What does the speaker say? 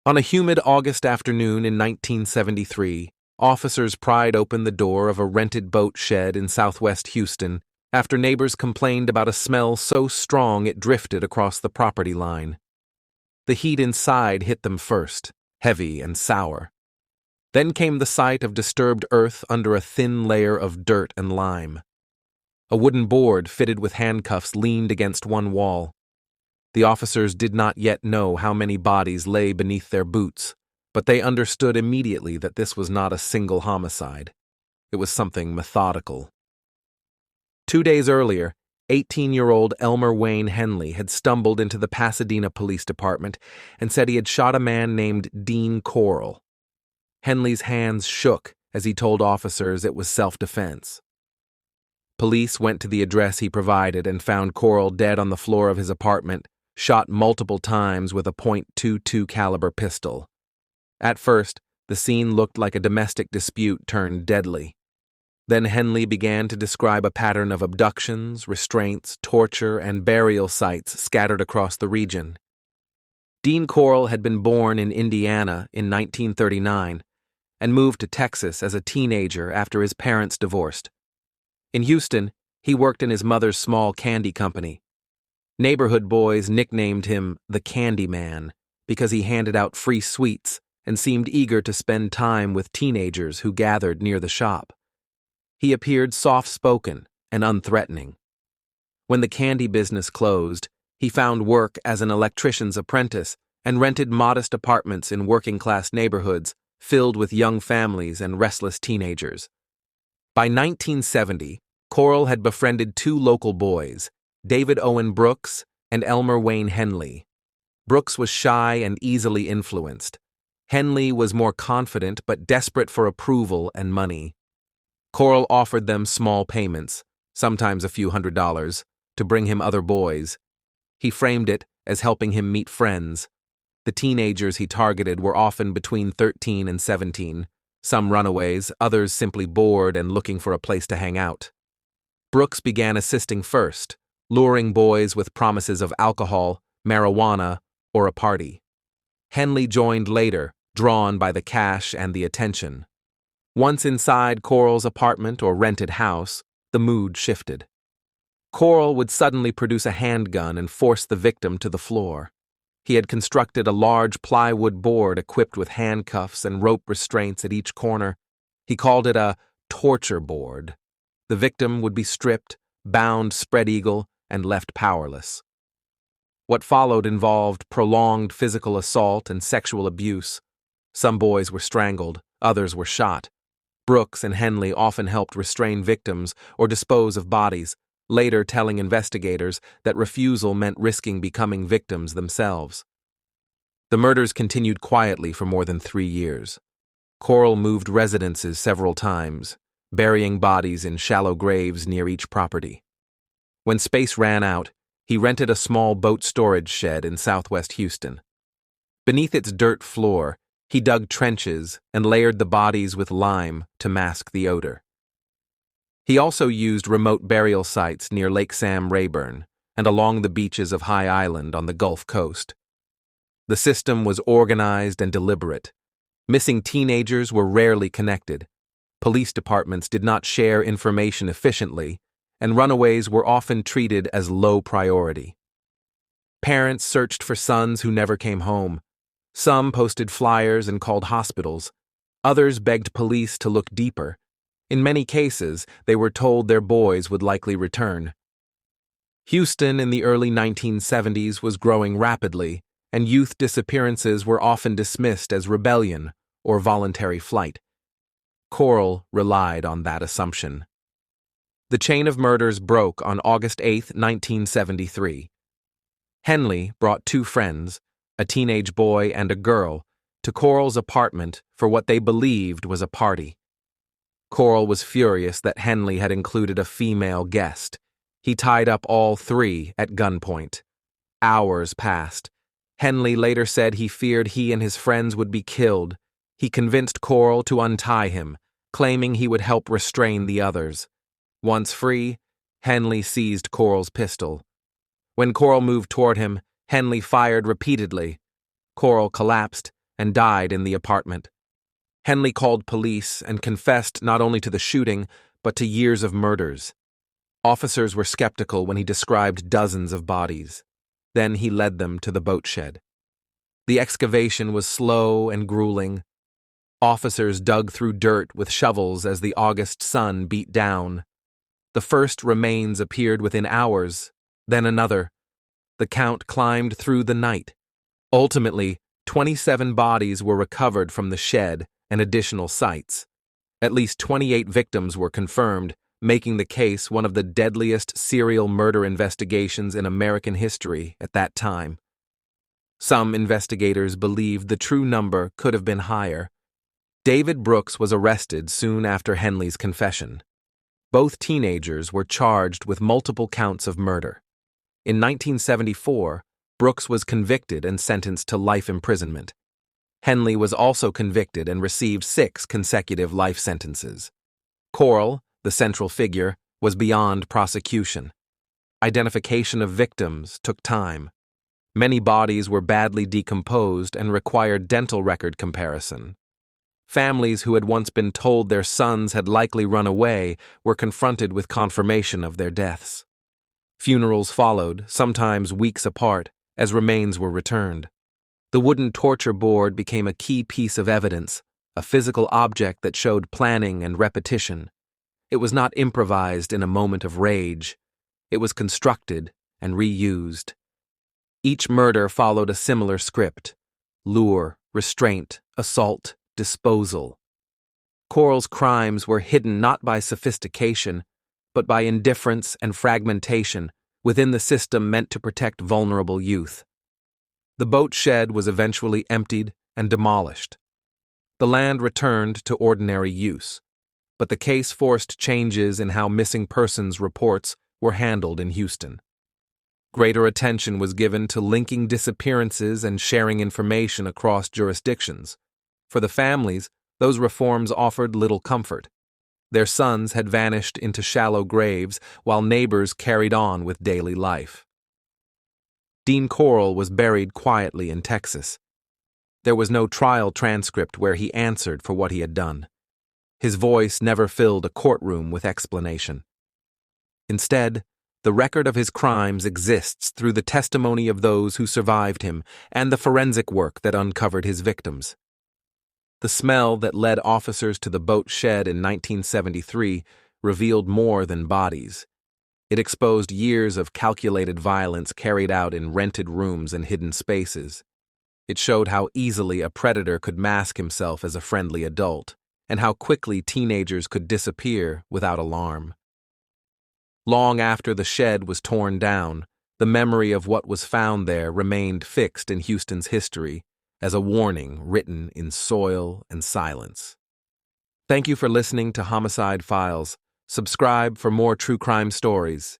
On a humid August afternoon in 1973, officers pried open the door of a rented boat shed in southwest Houston after neighbors complained about a smell so strong it drifted across the property line. The heat inside hit them first, heavy and sour. Then came the sight of disturbed earth under a thin layer of dirt and lime. A wooden board fitted with handcuffs leaned against one wall. The officers did not yet know how many bodies lay beneath their boots, but they understood immediately that this was not a single homicide. It was something methodical. 2 days earlier, 18-year-old Elmer Wayne Henley had stumbled into the Pasadena Police Department and said he had shot a man named Dean Corll. Henley's hands shook as he told officers it was self-defense. Police went to the address he provided and found Corll dead on the floor of his apartment, shot multiple times with a .22 caliber pistol. At first, the scene looked like a domestic dispute turned deadly. Then Henley began to describe a pattern of abductions, restraints, torture, and burial sites scattered across the region. Dean Corll had been born in Indiana in 1939 and moved to Texas as a teenager after his parents divorced. In Houston, he worked in his mother's small candy company. Neighborhood boys nicknamed him the Candy Man because he handed out free sweets and seemed eager to spend time with teenagers who gathered near the shop. He appeared soft-spoken and unthreatening. When the candy business closed, he found work as an electrician's apprentice and rented modest apartments in working-class neighborhoods filled with young families and restless teenagers. By 1970, Corll had befriended 2 local boys, David Owen Brooks and Elmer Wayne Henley. Brooks was shy and easily influenced. Henley was more confident but desperate for approval and money. Corll offered them small payments, sometimes a few $100s, to bring him other boys. He framed it as helping him meet friends. The teenagers he targeted were often between 13 and 17, some runaways, others simply bored and looking for a place to hang out. Brooks began assisting first, luring boys with promises of alcohol, marijuana, or a party. Henley joined later, drawn by the cash and the attention. Once inside Corll's apartment or rented house, the mood shifted. Corll would suddenly produce a handgun and force the victim to the floor. He had constructed a large plywood board equipped with handcuffs and rope restraints at each corner. He called it a torture board. The victim would be stripped, bound spread eagle, and left powerless. What followed involved prolonged physical assault and sexual abuse. Some boys were strangled, others were shot. Brooks and Henley often helped restrain victims or dispose of bodies, later telling investigators that refusal meant risking becoming victims themselves. The murders continued quietly for more than 3 years. Corll moved residences several times, burying bodies in shallow graves near each property. When space ran out, he rented a small boat storage shed in southwest Houston. Beneath its dirt floor, he dug trenches and layered the bodies with lime to mask the odor. He also used remote burial sites near Lake Sam Rayburn and along the beaches of High Island on the Gulf Coast. The system was organized and deliberate. Missing teenagers were rarely connected. Police departments did not share information efficiently, and runaways were often treated as low priority. Parents searched for sons who never came home. Some posted flyers and called hospitals. Others begged police to look deeper. In many cases, they were told their boys would likely return. Houston in the early 1970s was growing rapidly, and youth disappearances were often dismissed as rebellion or voluntary flight. Corll relied on that assumption. The chain of murders broke on August 8, 1973. Henley brought 2 friends, a teenage boy and a girl, to Corll's apartment for what they believed was a party. Corll was furious that Henley had included a female guest. He tied up all 3 at gunpoint. Hours passed. Henley later said he feared he and his friends would be killed. He convinced Corll to untie him, claiming he would help restrain the others. Once free, Henley seized Corll's pistol. When Corll moved toward him, Henley fired repeatedly. Corll collapsed, and died in the apartment. Henley called police and confessed not only to the shooting, but to years of murders. Officers were skeptical when he described dozens of bodies. Then he led them to the boat shed. The excavation was slow and grueling. Officers dug through dirt with shovels as the August sun beat down. The first remains appeared within hours, then another. The count climbed through the night. Ultimately, 27 bodies were recovered from the shed and additional sites. At least 28 victims were confirmed, making the case one of the deadliest serial murder investigations in American history at that time. Some investigators believed the true number could have been higher. David Brooks was arrested soon after Henley's confession. Both teenagers were charged with multiple counts of murder. In 1974, Brooks was convicted and sentenced to life imprisonment. Henley was also convicted and received 6 consecutive life sentences. Corll, the central figure, was beyond prosecution. Identification of victims took time. Many bodies were badly decomposed and required dental record comparison. Families who had once been told their sons had likely run away were confronted with confirmation of their deaths. Funerals followed, sometimes weeks apart, as remains were returned. The wooden torture board became a key piece of evidence, a physical object that showed planning and repetition. It was not improvised in a moment of rage. It was constructed and reused. Each murder followed a similar script: lure, restraint, assault, disposal. Corll's crimes were hidden not by sophistication, but by indifference and fragmentation within the system meant to protect vulnerable youth. The boat shed was eventually emptied and demolished. The land returned to ordinary use, but the case forced changes in how missing persons reports were handled in Houston. Greater attention was given to linking disappearances and sharing information across jurisdictions. For the families, those reforms offered little comfort. Their sons had vanished into shallow graves while neighbors carried on with daily life. Dean Corll was buried quietly in Texas. There was no trial transcript where he answered for what he had done. His voice never filled a courtroom with explanation. Instead, the record of his crimes exists through the testimony of those who survived him and the forensic work that uncovered his victims. The smell that led officers to the boat shed in 1973 revealed more than bodies. It exposed years of calculated violence carried out in rented rooms and hidden spaces. It showed how easily a predator could mask himself as a friendly adult, and how quickly teenagers could disappear without alarm. Long after the shed was torn down, the memory of what was found there remained fixed in Houston's history as a warning written in soil and silence. Thank you for listening to Homicide Files. Subscribe for more true crime stories.